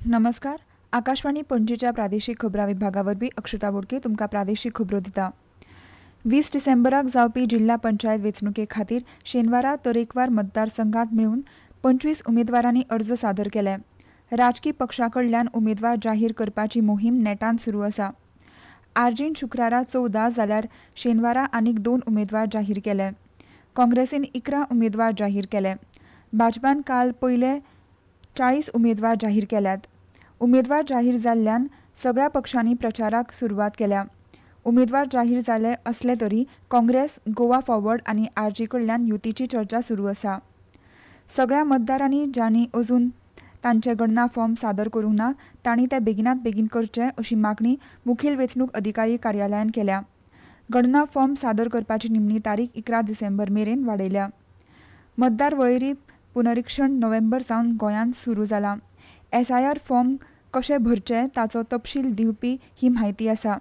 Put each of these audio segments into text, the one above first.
नमस्कार. आकाशवाणी पणजीच्या प्रादेशीक खबरां विभागा वरवीं अक्षता बोडके तुमकां प्रादेशीक खबरो दिता. 20 डिसेंबराक जावपी जिल्हा पंचायत वेंचणुके खातीर शेनवारा तरेकवार मतदारसंघात मेळून 25 उमेदवारांनी अर्ज सादर केले. राजकी पक्षां कडल्यान उमेदवार जाहीर करपाची मोहीम नेटान सुरू आसा. आर्जीन शुक्रारा 14 जाल्यार शेनवारा आनीक 2 उमेदवार जाहीर केले. काँग्रेसीन 11 उमेदवार जाहीर केले. भाजपान काल पयले 40 उमेदवार जाहीर केल्यात. उमेदवार जाहीर जाल्ल्यान सगळ्या पक्षांनी प्रचाराक सुरवात केल्या. उमेदवार जाहीर जाले असले तरी काँग्रेस, गोवा फॉरवर्ड आनी आरजी कडल्यान युतीची चर्चा सुरू आसा. सगळ्या मतदारांनी ज्यांनी अजून तांचे गणना फॉर्म सादर करूंक ना तांणी ते बेगिनात बेगीन करचे अशी मागणी मुखेल वेंचणूक अधिकारी कार्यालयान केल्या. गणना फॉर्म सादर करपाची निमणी तारीख 11 डिसेंबर मेरेन वाडयल्या. मतदार वळेरी पुनरिक्षण नोव्हेंबर सावन गोंयांत सुरू जाला. SIR फॉर्म कशे भरचे ताचो तपशील दिवपी ही म्हायती आसा.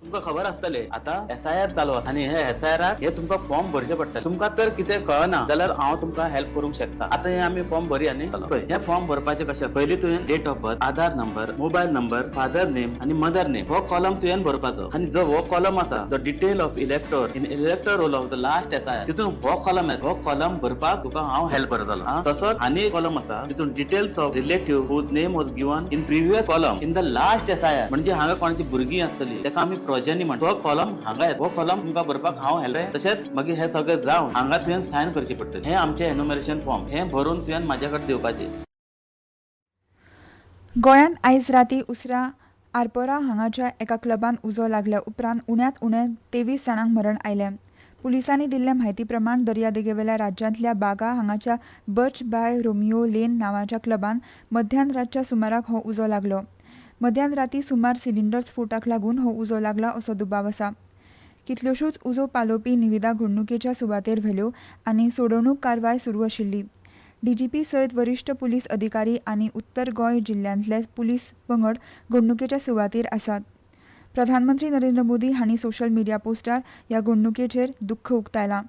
तुमका खबर आसतले आता SIR चालू आसा आणि हे SIR हे तुमका फॉर्म भरचे पडटले. तुमका तर कितें कळना जाल्यार हांव तुमका हेल्प करूंक शकता. आता हे आमी फॉर्म भरया न्ही. हे फॉर्म भरपाचे कशे पयलीं तुवें date of birth, Aadhaar number, mobile number, father name आणि मदर नेम हो कॉलम तुवें भरपाचो. आणि जो हो कॉलम आसा the detail of elector in elector roll of the last SIR तितून हो कॉलम आहे. हो कॉलम भरपाक तुका हांव हेल्प करतलो. तसोच आनी कॉलम आसा तितून details of relative whose name was given in previous column in the last SIR म्हणजे हांगा कोणाची भुरगीं आसतली तेका आमी प्रोजेनी म्हणटा. तो कॉलम हांगा हो कॉलम तुमका भरपाक हांव हेल्प. तशेंच मागीर हे सगळें जावन हांगा तुवें सायन करची पडटली. हे आमचे एन्युमरेशन फॉर्म हे भरून तुवें म्हाजे कडेन दिवपाचे. गोंयांत आयज राती उसरा आरपोरा हांगाच्या एका क्लबान उजो लागल्या उपरांत उण्यांत उणे 23 जाणांक मरण आयलें. पुलिसांनी दिल्ले म्हायती प्रमाण दर्यादेगेवेल्या राज्यांतल्या बागा हांगाच्या बर्च बाय रोमियो लेन नांवाच्या क्लबान मध्यान रातच्या सुमाराक हो उजो लागलो. मध्यान राती सुमार सिलिंडर स्फोटाक लागून हो उजो लागला असो दुबाव आसा. कितल्योशूच उजो पालोवपी निविदा घडणुकेच्या सुवातेर व्हेल्यो आनी सोडवणूक कारवाय सुरू आशिल्ली. DGP सयत वरिश्ठ पुलीस अधिकारी आनी उत्तर गोंय जिल्ल्यांतले पुलीस पंगड घडणुकेच्या सुवातेर आसात. प्रधानमंत्री नरेंद्र मोदी हांणी सोशल मिडिया पोस्टार ह्या घडणुकेचेर दुख्ख उक्तायलां.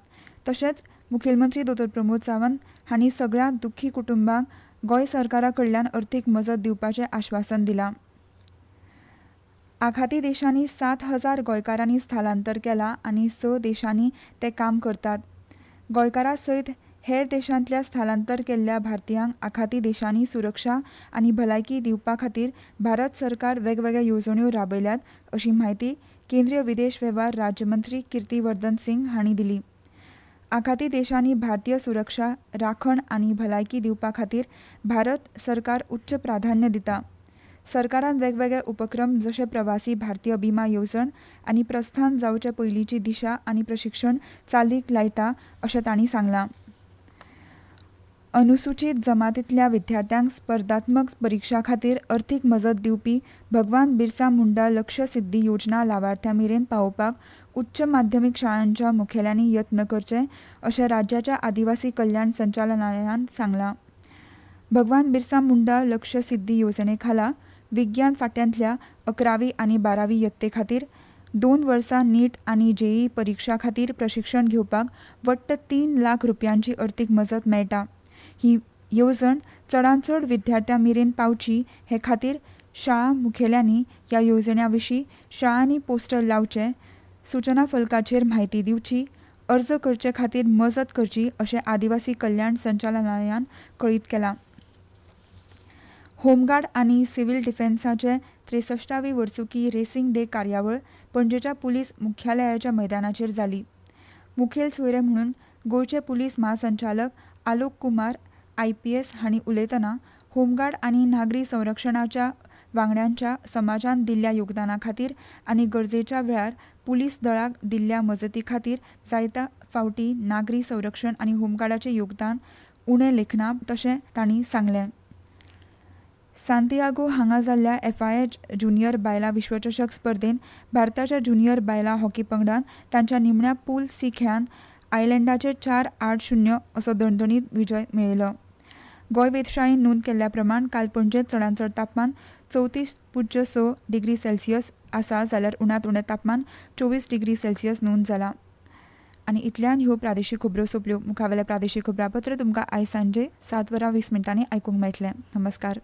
तशेंच मुखेलमंत्री डॉ. प्रमोद सावंत हांणी सगळ्या दुख्खी कुटुंबांक गोंय सरकारा कडल्यान अर्थीक मजत दिवपाचें आश्वासन दिलां. आखाती देशांनी 7,000 गोंयकारांनी स्थलांतर केलां आनी 6 देशांनी ते काम करतात. गोंयकारां सयत हेर देशांतल्या स्थलांतर केल्ल्या भारतीयांक आखाती देशांनी सुरक्षा आनी भलायकी दिवपा खातीर भारत सरकार वेगवेगळ्यो येवजण्यो राबयल्यात अशी म्हायती केंद्रीय विदेश वेव्हार राज्यमंत्री कीर्तिवर्धन सिंग हांणी दिली. आखाती देशांनी भारतीय सुरक्षा, राखण आनी भलायकी दिवपा खातीर भारत सरकार उच्च प्राधान्य दिता. सरकारान वेगवेगळे उपक्रम जशे प्रवासी भारतीय बिमा येवजण आनी प्रस्थान जावचे पयलींची दिशा आनी प्रशिक्षण चालीक लायता अशें तांणी सांगलां. अनुसूचीत जमातींतल्या विद्यार्थ्यांक स्पर्धात्मक परिक्षा खातीर अर्थीक मजत दिवपी भगवान बिरसा मुंडा लक्ष्य सिद्धी योजना लावार्थ्यां मेरेन पावोवपाक उच्च माध्यमीक शाळांच्या मुखेल्यांनी यत्न करचे अशें राज्याच्या आदिवासी कल्याण संचालनालयान सांगलां. भगवान बिरसा मुंडा लक्ष्य सिद्धी येवजणे खाला विज्ञान फाट्यांतल्या 11वी आनी 12वी यत्ते खातीर 2 वर्सां नीट आनी JEE परिक्षा खातीर प्रशिक्षण घेवपाक वट्ट 3 लाख रुपयांची अर्थीक मजत मेळटा. ही येवजण चडांत चड विद्यार्थ्यां मेरेन पावची हे खातीर शाळा मुखेल्यांनी ह्या येवजण्या विशीं शाळांनी पोस्टर लावचे, सूचना फलकाचेर म्हायती दिवची, अर्ज करचे खातीर मजत करची अशें आदिवासी कल्याण संचालनालयान कळीत केलां. होमगार्ड आनी सिव्हील डिफेन्साचे 63वी वर्सुकी रेसिंग डे कार्यावळ पणजेच्या पुलीस मुख्यालयाच्या मैदानाचेर जाली. मुखेल सोयरे म्हणून गोंयचे पुलीस महासंचालक आलोक कुमार IPS हांणी उलयतना होमगार्ड आनी नागरी संरक्षणाच्या वांगड्यांच्या समाजान दिल्ल्या योगदाना खातीर आनी गरजेच्या वेळार पुलीस दळाक दिल्ल्या मजती खातीर जायत्या फावटी नागरी संरक्षण आनी होमगार्डाचें योगदान उणें लेखना तशें तांणी सांगलें. सांतियागो हांगा जाल्ल्या FIH ज्युनियर बायलां विश्वचषक स्पर्धेंत भारताच्या ज्युनियर बायलां हॉकी पंगडान तांच्या निमण्या पूल C खेळांत आयर्लंडाचेर 4-8-0 असो दणदणीत विजय मेळयलो. गोंय वेधशाळेन नोंद केल्ल्या प्रमाण काल पणजेंत चडांत चड तापमान 34.6 डिग्री सेल्सियस आसा जाल्यार उणांत उणें तापमान 24 डिग्री सेल्सियस नोंद जालां. आनी इतल्यान ह्यो प्रादेशीक खबरो सोंपल्यो. मुखावेलें प्रादेशीक खबरापत्र तुमकां आयज सांजे 7:20 आयकूंक मेळटलें. नमस्कार.